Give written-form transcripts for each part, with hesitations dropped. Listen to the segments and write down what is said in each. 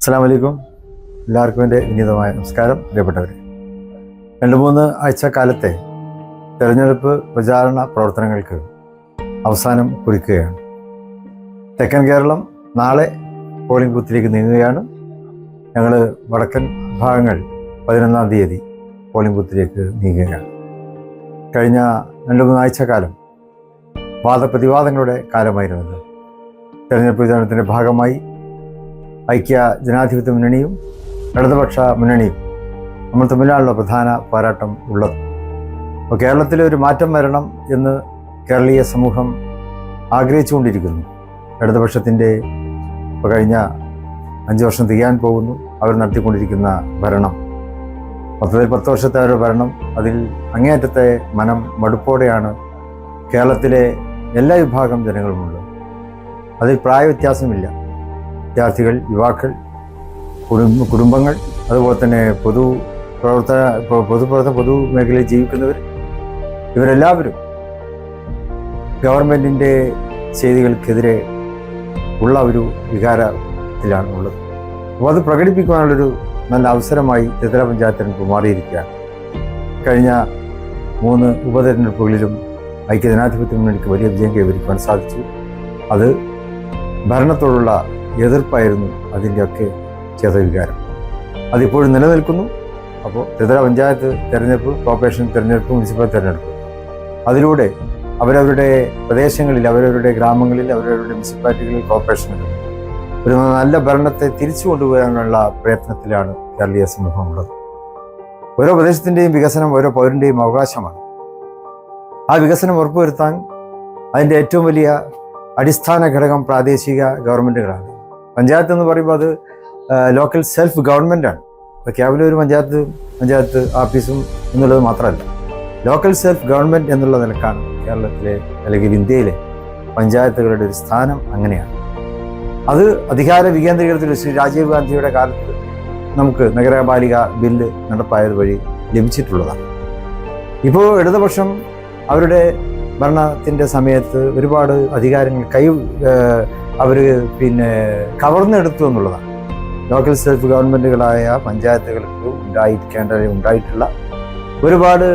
അസ്സലാമു അലൈക്കും. എല്ലാവർക്കും എൻ്റെ വിനീതമായ നമസ്കാരം. പ്രിയപ്പെട്ടവരെ, 2-3 ആഴ്ചക്കാലത്തെ തെരഞ്ഞെടുപ്പ് പ്രചാരണ പ്രവർത്തനങ്ങൾക്ക് അവസാനം കുറിക്കുകയാണ്. തെക്കൻ കേരളം നാളെ പോളിംഗ് ബൂത്തിലേക്ക് നീങ്ങുകയാണ്. ഞങ്ങൾ വടക്കൻ ഭാഗങ്ങൾ 11-ാം തീയതി പോളിംഗ് ബൂത്തിലേക്ക് നീങ്ങുകയാണ്. കഴിഞ്ഞ 2-3 ആഴ്ചക്കാലം വാദപ്രതിവാദങ്ങളുടെ കാലമായിരുന്നത്. തെരഞ്ഞെടുപ്പ് പ്രചാരണത്തിൻ്റെ ഭാഗമായി ഐക്യ ജനാധിപത്യ മുന്നണിയും ഇടതുപക്ഷ മുന്നണിയും നമ്മൾ തമ്മിലാണല്ലോ പ്രധാന പോരാട്ടം ഉള്ളത്. അപ്പോൾ കേരളത്തിൽ ഒരു മാറ്റം വരണം എന്ന് കേരളീയ സമൂഹം ആഗ്രഹിച്ചുകൊണ്ടിരിക്കുന്നു. ഇടതുപക്ഷത്തിൻ്റെ ഇപ്പോൾ കഴിഞ്ഞ 5 വർഷം തികയാൻ പോകുന്നു അവർ നടത്തിക്കൊണ്ടിരിക്കുന്ന ഭരണം. 10 വർഷത്തെ ഒരു ഭരണം, അതിൽ അങ്ങേയറ്റത്തെ മടുപ്പോടെയാണ് കേരളത്തിലെ എല്ലാ വിഭാഗം ജനങ്ങളുമുള്ളത്. അതിൽ പ്രായവ്യത്യാസമില്ല. വിദ്യാർത്ഥികൾ, യുവാക്കൾ, കുടുംബങ്ങൾ, അതുപോലെ തന്നെ പൊതുമേഖലയിൽ ജീവിക്കുന്നവർ, ഇവരെല്ലാവരും ഗവൺമെൻറ്റിൻ്റെ ചെയ്തികൾക്കെതിരെ ഉള്ള ഒരു വികാരത്തിലാണ് ഉള്ളത്. അപ്പോൾ അത് പ്രകടിപ്പിക്കുവാനുള്ളൊരു നല്ല അവസരമായി ത്രിതല പഞ്ചായത്ത് തെരഞ്ഞെടുപ്പ് മാറിയിരിക്കുകയാണ്. കഴിഞ്ഞ 3 ഉപതെരഞ്ഞെടുപ്പുകളിലും ഐക്യജനാധിപത്യ മുന്നണിക്ക് വലിയ വിജയം കൈവരിക്കുവാൻ സാധിച്ചു. അത് ഭരണത്തോടുള്ള എതിർപ്പായിരുന്നു അതിൻ്റെയൊക്കെ ചേതവികാരം. അതിപ്പോഴും നിലനിൽക്കുന്നു. അപ്പോൾ ത്രിതല പഞ്ചായത്ത് തെരഞ്ഞെടുപ്പ്, കോർപ്പറേഷൻ തെരഞ്ഞെടുപ്പ്, മുനിസിപ്പൽ തെരഞ്ഞെടുപ്പ്, അതിലൂടെ അവരവരുടെ പ്രദേശങ്ങളിൽ, അവരവരുടെ ഗ്രാമങ്ങളിൽ, അവരവരുടെ മുനിസിപ്പാലിറ്റികളിൽ, കോർപ്പറേഷനുകളിൽ ഒരു നല്ല ഭരണത്തെ തിരിച്ചു കൊണ്ടുവരാനുള്ള പ്രയത്നത്തിലാണ് കേരളീയ സമൂഹമുള്ളത്. ഓരോ പ്രദേശത്തിൻ്റെയും വികസനം ഓരോ പൗരൻ്റെയും അവകാശമാണ്. ആ വികസനം ഉറപ്പുവരുത്താൻ അതിൻ്റെ ഏറ്റവും വലിയ അടിസ്ഥാന ഘടകം പ്രാദേശിക ഗവൺമെൻറ്റുകളാണ്. പഞ്ചായത്ത് എന്ന് പറയുമ്പോൾ അത് ലോക്കൽ സെൽഫ് ഗവൺമെൻറ്റാണ്. ഇപ്പോൾ കേവലം ഒരു പഞ്ചായത്ത് ഓഫീസും എന്നുള്ളത് മാത്രമല്ല, ലോക്കൽ സെൽഫ് ഗവൺമെൻറ് എന്നുള്ള നിലക്കാണ് കേരളത്തിലെ അല്ലെങ്കിൽ ഇന്ത്യയിലെ പഞ്ചായത്തുകളുടെ ഒരു സ്ഥാനം. അങ്ങനെയാണ്. അത് അധികാര വികേന്ദ്രീകരണത്തിൽ ശ്രീ രാജീവ് ഗാന്ധിയുടെ കാലത്ത് നമുക്ക് നഗരപാലിക ബില്ല് നടപ്പായത് വഴി ലഭിച്ചിട്ടുള്ളതാണ്. ഇപ്പോൾ ഇടതുപക്ഷം അവരുടെ ഭരണത്തിൻ്റെ സമയത്ത് ഒരുപാട് അധികാരങ്ങൾ അവർ കവർന്നെടുത്തു എന്നുള്ളതാണ്. ലോക്കൽ സെൽഫ് ഗവൺമെൻറ്റുകളായ പഞ്ചായത്തുകൾക്ക് ഉണ്ടായിട്ടുള്ള ഒരുപാട്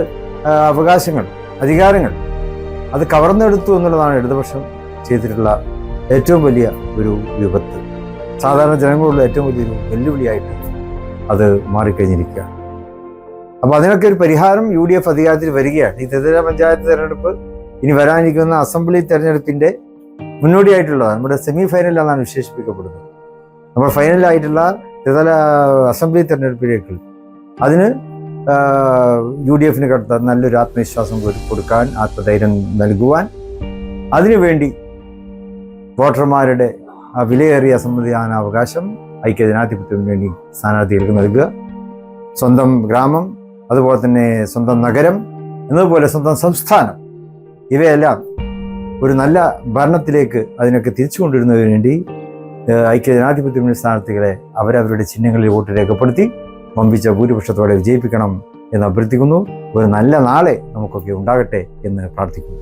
അവകാശങ്ങൾ, അധികാരങ്ങൾ അത് കവർന്നെടുത്തു എന്നുള്ളതാണ് ഇടതുപക്ഷം ചെയ്തിട്ടുള്ള ഏറ്റവും വലിയ ഒരു വിപത്ത്. സാധാരണ ജനങ്ങളുള്ള ഏറ്റവും വലിയൊരു വെല്ലുവിളിയായിട്ട് അത് മാറിക്കഴിഞ്ഞിരിക്കുകയാണ്. അപ്പോൾ അതിനൊക്കെ ഒരു പരിഹാരം UDF അധികാരത്തിൽ വരികയാണ്. ഈ ത്രിതല പഞ്ചായത്ത് തെരഞ്ഞെടുപ്പ് ഇനി വരാനിരിക്കുന്ന അസംബ്ലി തെരഞ്ഞെടുപ്പിൻ്റെ മുന്നോടിയായിട്ടുള്ളതാണ്. നമ്മുടെ സെമി ഫൈനലാണ് വിശേഷിപ്പിക്കപ്പെടുന്നത്. നമ്മൾ ഫൈനലായിട്ടുള്ള ത്രിതല അസംബ്ലി തെരഞ്ഞെടുപ്പിലേക്ക് അതിന് UDFന് കടുത്ത നല്ലൊരു ആത്മവിശ്വാസം കൊടുക്കാൻ, ആത്മധൈര്യം നൽകുവാൻ, അതിനുവേണ്ടി വോട്ടർമാരുടെ ആ വിലയേറിയ സമ്മതിദാനാവകാശം ഐക്യജനാധിപത്യ മുന്നണി സ്ഥാനാർത്ഥികൾക്ക് നൽകുക. സ്വന്തം ഗ്രാമം, അതുപോലെ തന്നെ സ്വന്തം നഗരം, എന്നതുപോലെ സ്വന്തം സംസ്ഥാനം, ഇവയെല്ലാം ഒരു നല്ല ഭരണത്തിലേക്ക് അതിനൊക്കെ തിരിച്ചു കൊണ്ടുവരുന്നതിന് വേണ്ടി ഐക്യജനാധിപത്യ മുന്നണി സ്ഥാനാർത്ഥികളെ അവരവരുടെ ചിഹ്നങ്ങളിൽ വോട്ട് രേഖപ്പെടുത്തി വമ്പിച്ച ഭൂരിപക്ഷത്തോടെ വിജയിപ്പിക്കണം എന്ന് അഭ്യർത്ഥിക്കുന്നു. ഒരു നല്ല നാളെ നമുക്കൊക്കെ ഉണ്ടാകട്ടെ എന്ന് പ്രാർത്ഥിക്കുന്നു.